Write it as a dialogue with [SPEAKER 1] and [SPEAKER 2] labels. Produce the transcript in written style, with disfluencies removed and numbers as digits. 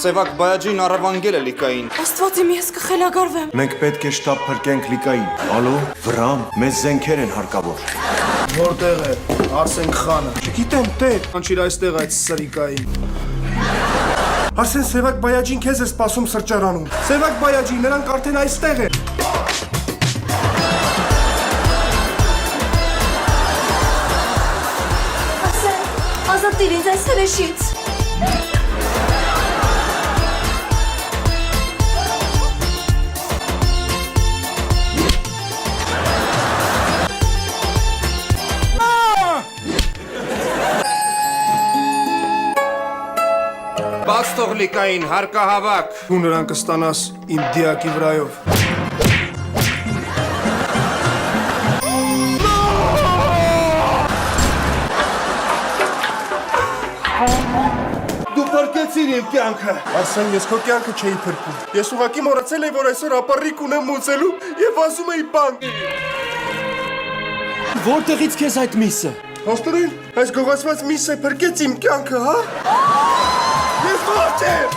[SPEAKER 1] Սևակ բայաջին առավանգել է Լիկային։
[SPEAKER 2] Աստված իմ ես կխելագարվեմ։
[SPEAKER 3] Մենք պետք է շտապ փրկենք Լիկային։ Ալո, Վրամ, մեզ զենքեր են հարկավոր։
[SPEAKER 4] Որտեղ է Արսեն Խանը։ Չգիտեմ, տեր, անչիր այստեղ այդ սրիկային։ Արսեն Սևակ բայաջին քեզ է սպասում սրճարանում։ Սևակ բայաջի, նրանք արդեն այստեղ են։
[SPEAKER 2] Ազատիր ինձ այս հրեշից։
[SPEAKER 1] Բաց թող Լիկային, հարկահավաք։
[SPEAKER 4] Դու նրան կստանաս իմ դիակի վրայով։ Դու փրկեցիր իմ կյանքը։ Արսեն, ես քո կյանքը չէի փրկում։ Ես ուղղակի մոռացել էի, որ այսօր ապառիկ ունեմ մուծելու եւ ասում էի բանկ։
[SPEAKER 5] Որտեղից քեզ այդ միսը։
[SPEAKER 4] Հաստորեն, այս գողացված միսը փրկեց իմ կյանքը, հա։ Ես ողջ եմ։